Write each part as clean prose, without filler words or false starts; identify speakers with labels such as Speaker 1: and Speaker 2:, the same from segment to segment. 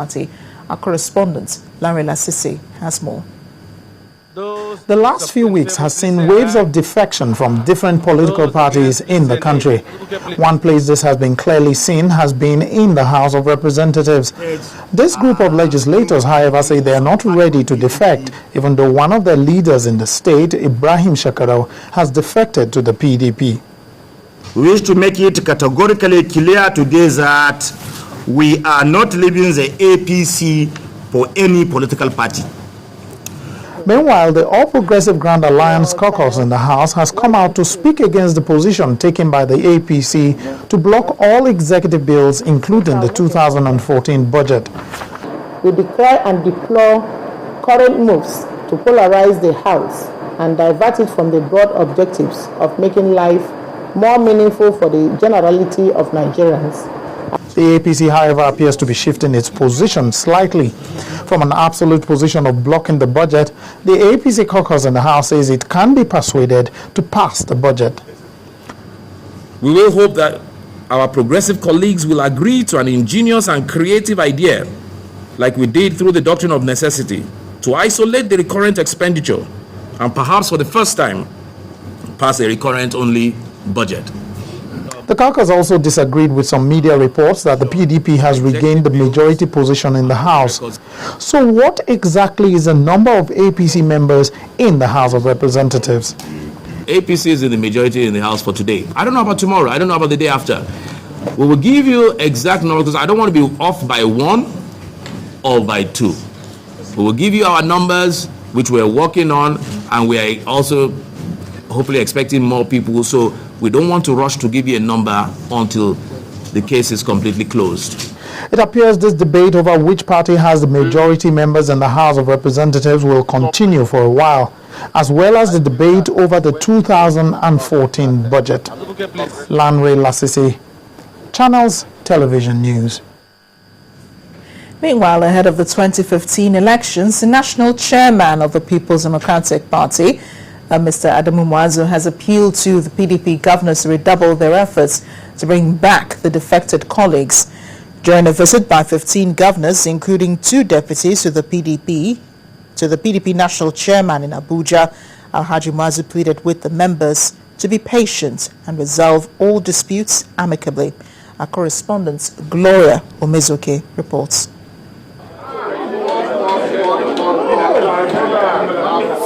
Speaker 1: Party. Our correspondent, Larry Lassisi, has more.
Speaker 2: The last few weeks has seen waves of defection from different political parties in the country. One place this has been clearly seen has been in the House of Representatives. This group of legislators, however, say they are not ready to defect, even though one of their leaders in the state, Ibrahim Shekarau, has defected to the PDP.
Speaker 3: We wish to make it categorically clear today that we are not leaving the APC for any political party.
Speaker 2: Meanwhile, the All Progressive Grand Alliance caucus in the House has come out to speak against the position taken by the APC to block all executive bills, including the 2014 budget.
Speaker 4: We declare and deplore current moves to polarize the House and divert it from the broad objectives of making life more meaningful for the generality of Nigerians.
Speaker 2: The APC, however, appears to be shifting its position slightly. From an absolute position of blocking the budget, the APC caucus in the House says it can be persuaded to pass the budget.
Speaker 5: We will hope that our progressive colleagues will agree to an ingenious and creative idea, like we did through the doctrine of necessity, to isolate the recurrent expenditure and perhaps for the first time pass a recurrent-only budget.
Speaker 2: The caucus also disagreed with some media reports that the PDP has regained the majority position in the House. So what exactly is the number of APC members in the House of Representatives?
Speaker 5: APC is in the majority in the House for today. I don't know about tomorrow. I don't know about the day after. We will give you exact numbers because I don't want to be off by 1 or by 2. We will give you our numbers, which we're working on, and we are also hopefully expecting more people. So we don't want to rush to give you a number until the case is completely closed.
Speaker 2: It appears this debate over which party has the majority members in the House of Representatives will continue for a while, as well as the debate over the 2014 budget. Lanre Lassisi, Channels Television News.
Speaker 1: Meanwhile, ahead of the 2015 elections, the national chairman of the People's Democratic Party, Mr. Adamu Muazu, has appealed to the PDP governors to redouble their efforts to bring back the defected colleagues. During a visit by 15 governors, including 2 deputies to the PDP national chairman in Abuja, Alhaji Muazu pleaded with the members to be patient and resolve all disputes amicably. Our correspondent Gloria Omezoke reports.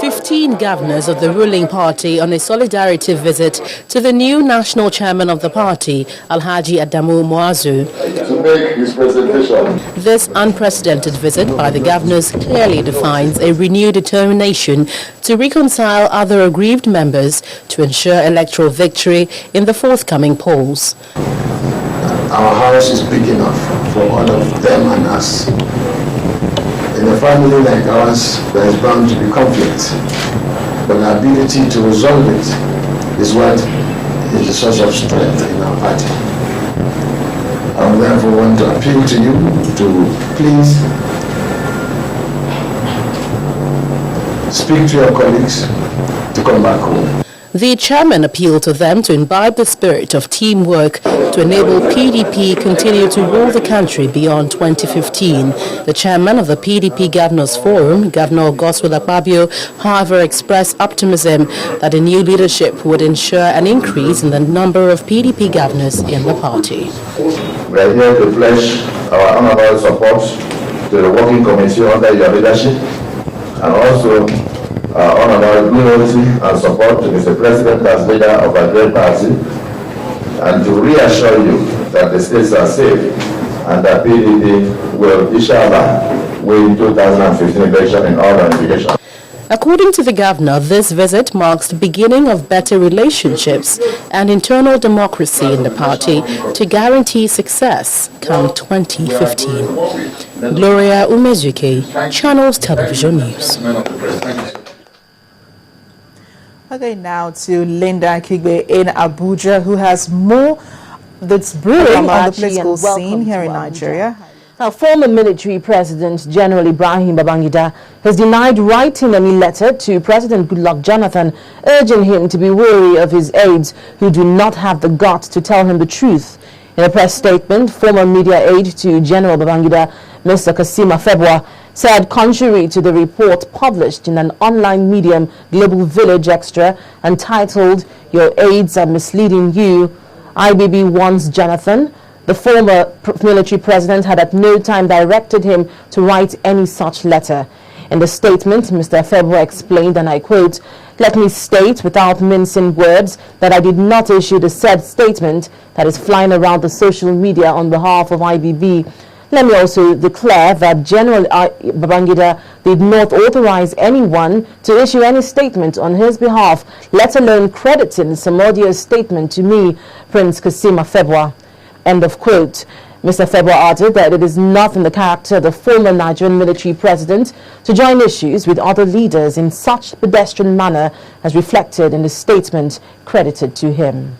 Speaker 6: 15 governors of the ruling party on a solidarity visit to the new national chairman of the party, Alhaji Adamu Muazu.
Speaker 7: To make his presentation.
Speaker 6: This unprecedented visit by the governors clearly defines a renewed determination to reconcile other aggrieved members to ensure electoral victory in the forthcoming polls.
Speaker 7: Our house is big enough for all of them and us. In a family like ours, there is bound to be conflict, but the ability to resolve it is what is the source of strength in our party. I would therefore want to appeal to you to please speak to your colleagues to come back home.
Speaker 6: The chairman appealed to them to imbibe the spirit of teamwork to enable PDP continue to rule the country beyond 2015. The chairman of the PDP Governors Forum, Governor Godswill Akpabio, however, expressed optimism that the new leadership would ensure an increase in the number of PDP governors in the party.
Speaker 7: We are here to pledge our honorable support to the working committee under your leadership, and also honorable loyalty and support to Mr. President as leader of our great party, and to reassure you that the states are safe and that PDP will, inshallah, win 2015 election in all ramifications.
Speaker 6: According to the governor, this visit marks the beginning of better relationships and internal democracy in the party to guarantee success come 2015. Gloria Umezuke, Channels Television News.
Speaker 1: Okay, now to Linda Kigbe in Abuja, who has more that's brewing on the political scene here in Nigeria.
Speaker 4: Now, former military President General Ibrahim Babangida has denied writing any letter to President Goodluck Jonathan urging him to be wary of his aides who do not have the guts to tell him the truth. In a press statement, former media aide to General Babangida,
Speaker 8: Mr. Kasima Febwa, said contrary to the report published in an online medium, Global Village Extra, entitled "Your Aides Are Misleading You," IBB warns Jonathan, the former military president, had at no time directed him to write any such letter. In the statement, Mr. Febwa explained, and I quote, "Let me state without mincing words that I did not issue the said statement that is flying around the social media on behalf of IBB. Let me also declare that General Babangida did not authorize anyone to issue any statement on his behalf, let alone crediting some audio statement to me, Prince Kasima Febwa." End of quote. Mr. Febwa added that it is not in the character of the former Nigerian military president to join issues with other leaders in such pedestrian manner as reflected in the statement credited to him.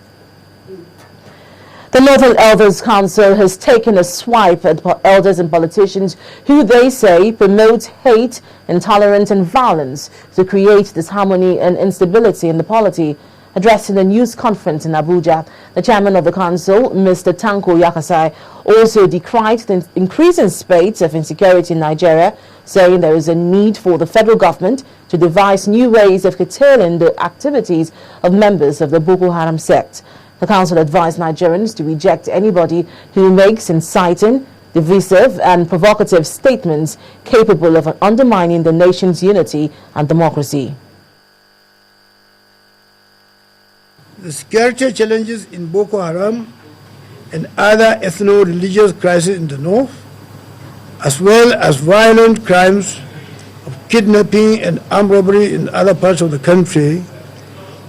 Speaker 8: The Northern Elders Council has taken a swipe at elders and politicians who they say promote hate, intolerance and violence to create disharmony and instability in the polity. Addressing a news conference in Abuja, the chairman of the council, Mr. Tanko Yakasai, also decried the increasing spate of insecurity in Nigeria, saying there is a need for the federal government to devise new ways of curtailing the activities of members of the Boko Haram sect. The council advised Nigerians to reject anybody who makes inciting, divisive and provocative statements capable of undermining the nation's unity and democracy.
Speaker 9: The security challenges in Boko Haram and other ethno-religious crises in the north, as well as violent crimes of kidnapping and armed robbery in other parts of the country,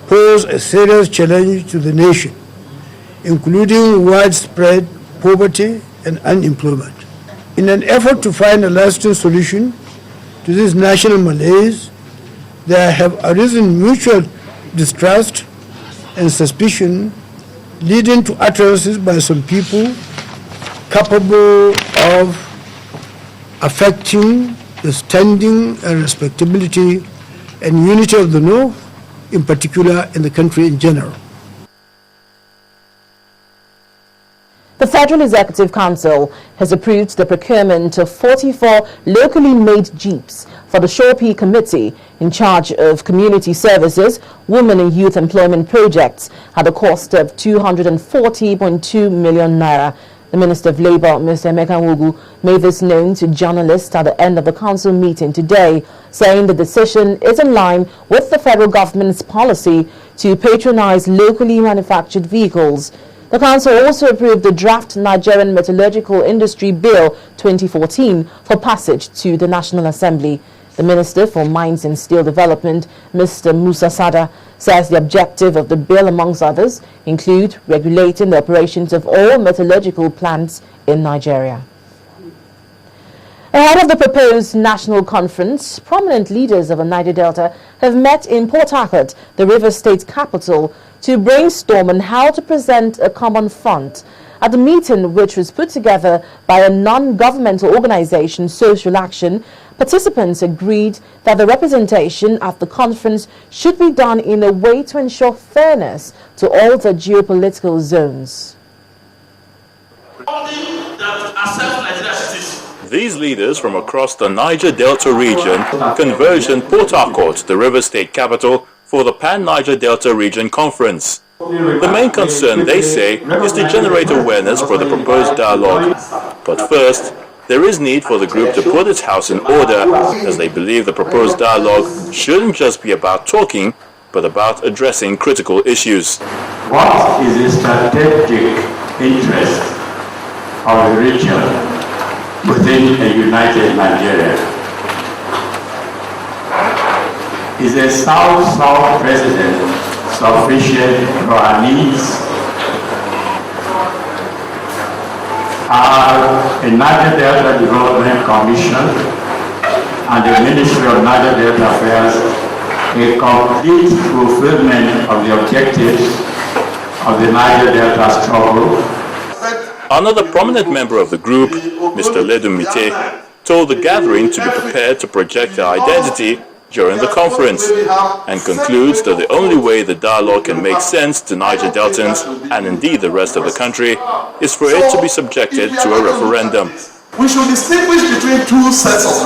Speaker 9: pose a serious challenge to the nation, including widespread poverty and unemployment. In an effort to find a lasting solution to this national malaise, there have arisen mutual distrust and suspicion, leading to utterances by some people capable of affecting the standing and respectability and unity of the North, in particular in the country in general.
Speaker 8: The Federal Executive Council has approved the procurement of 44 locally made jeeps for the Shorpy Committee in charge of community services, women and youth employment projects at a cost of 240.2 million naira. The Minister of Labour, Mr. Emeka Nwugu, made this known to journalists at the end of the council meeting today, saying the decision is in line with the federal government's policy to patronize locally manufactured vehicles. The council also approved the draft Nigerian Metallurgical Industry Bill 2014 for passage to the National Assembly. The Minister for Mines and Steel Development, Mr. Musa Sada, says the objective of the bill, amongst others, include regulating the operations of all metallurgical plants in Nigeria. Ahead of the proposed national conference, prominent leaders of the Niger Delta have met in Port Harcourt, the River State capital, to brainstorm on how to present a common front. At the meeting, which was put together by a non-governmental organization, Social Action, participants agreed that the representation at the conference should be done in a way to ensure fairness to all the geopolitical zones.
Speaker 10: These leaders from across the Niger Delta region converged in Port Harcourt, the River State capital, for the Pan-Niger Delta Region Conference. The main concern, they say, is to generate awareness for the proposed dialogue. But first, there is need for the group to put its house in order, as they believe the proposed dialogue shouldn't just be about talking, but about addressing critical issues.
Speaker 11: What is the strategic interest of the region within a united Nigeria? Is a South-South president sufficient for our needs? Are a Niger Delta Development Commission and the Ministry of Niger Delta Affairs a complete fulfillment of the objectives of the Niger Delta struggle?
Speaker 10: Another prominent member of the group, Mr. Ledumite, told the gathering to be prepared to project their identity during the conference, and concludes that the only way the dialogue can make sense to Niger Deltans, and indeed the rest of the country, is for it to be subjected to a referendum.
Speaker 12: We should distinguish between two sets of rights.